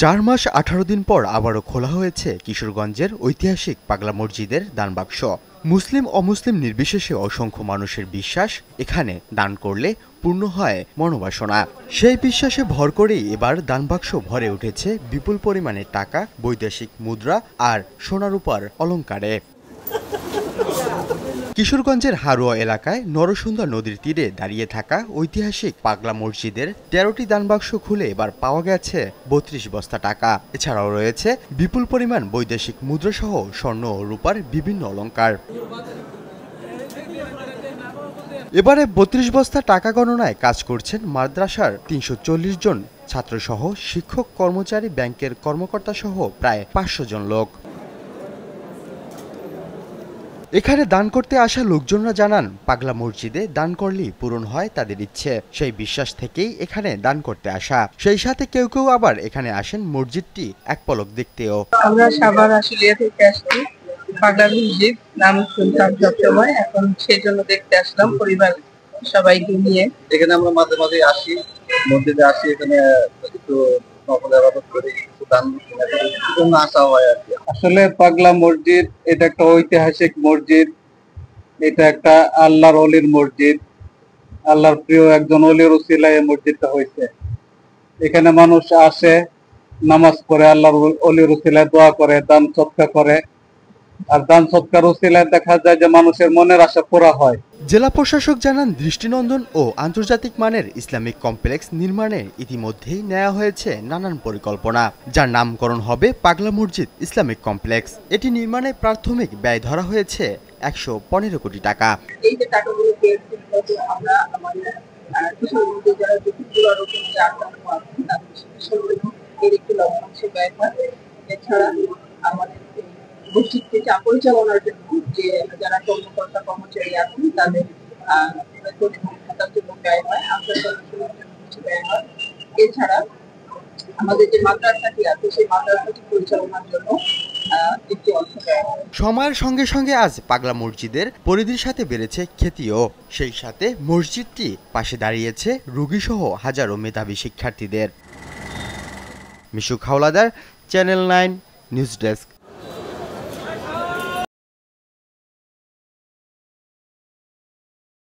৪ মাস ১৮ দিন পর আবারও খোলা হয়েছে কিশোরগঞ্জের ঐতিহাসিক পাগলা মসজিদের দানবাক্স। মুসলিম অমুসলিম নির্বিশেষে অসংখ্য মানুষের বিশ্বাস, এখানে দান করলে পূর্ণ হয় মনোবাসনা। সেই বিশ্বাসে ভর করেই এবার দানবাক্স ভরে উঠেছে বিপুল পরিমাণে টাকা, বৈদেশিক মুদ্রা আর সোনারূপার অলঙ্কারে। কিশোরগঞ্জের হারোয়া এলাকায় নরসুন্দা নদীর তীরে দাঁড়িয়ে থাকা ঐতিহাসিক পাগলা মসজিদের ১৩টি দানবাক্স খুলে এবার পাওয়া গেছে ৩২ বস্তা টাকা। এছাড়াও রয়েছে বিপুল পরিমাণ বৈদেশিক মুদ্রাসহ স্বর্ণ ও রূপার বিভিন্ন অলঙ্কার। এবারে ৩২ বস্তা টাকা গণনায় কাজ করছেন মাদ্রাসার ৩৪০ জন ছাত্রসহ শিক্ষক, কর্মচারী, ব্যাংকের কর্মকর্তা সহ প্রায় ৫০০ জন লোক। এখানে দান করতে আসা লোকজনরা জানান, পাগলা মসজিদে দান করলেই পূরণ হয় তাদের ইচ্ছে। সেই বিশ্বাস থেকেই এখানে দান করতে আসা। সেই সাথে কেউ কেউ আবার এখানে আসেন মসজিদটি এক পলক দেখতেও। আমরা সাভার আশুলিয়া থেকে আসছি, পাগলা মসজিদ নাম শুনতাম সবসময়, এখন সেই জন্য দেখতে আসলাম পরিবার সবাইকে নিয়ে। এখানে আমরা মাঝে মাঝে আসি, মসজিদে আসি, এখানে একটু নফল ইবাদত করি, কিছু দান জন্য আসা হয় আর কি। আসলে পাগলা মসজিদ এটা একটা ঐতিহাসিক মসজিদ, এটা একটা আল্লাহর ওলির মসজিদ, আল্লাহর প্রিয় একজন ওলির উসিলায় এই মসজিদটা হয়েছে। এখানে মানুষ আসে, নামাজ পড়ে, আল্লাহর ওলির উসিলায় দোয়া করে, দান সৎকার করে। আর দান সৎকার উসিলায় দেখা যায় যে মানুষের মনের আশা পুরা হয়। জেলা প্রশাসক জানান, দৃষ্টিনন্দন ও আন্তর্জাতিক মানের ইসলামিক কমপ্লেক্স নির্মাণে ইতিমধ্যেই নেওয়া হয়েছে নানান পরিকল্পনা, যার নামকরণ হবে পাগলা মসজিদ ইসলামিক কমপ্লেক্স। এটি নির্মাণে প্রাথমিক ব্যয় ধরা হয়েছে ১১৫ কোটি টাকা। এই যে টাকাগুলো পেয়েছি, আমরা আমাদের কিশোরগঞ্জে যারা ঝুঁকিপূর্ণ রোগের যে আক্রান্ত আছেন তাদের চিকিৎসার এর একটি লভ্যাংশ ব্যয় হয়। এছাড়া আমাদের মসজিদকে পরিচালনার জন্য যে যারা কর্মকর্তা কর্মচারী আছেন তাদের বেতন এবং ভাতার জন্য ব্যয় হয়, আন্তর্জাতিক জন্য কিছু ব্যয় হয়। এছাড়া আমাদের যে মাদ্রাসাটি আছে সেই মাদ্রাসাটি পরিচালনার জন্য একটি অর্থ ব্যয় হয়। সময়ের সঙ্গে সঙ্গে আজ পাগলা মসজিদের পরিধির সাথে বেড়েছে খ্যাতিও। সেই সাথে মসজিদটি পাশে দাঁড়িয়েছে রোগীসহ হাজারো মেধাবী শিক্ষার্থীদের। মিশুক হাওলাদার, চ্যানেল 9 নিউজ ডেস্ক।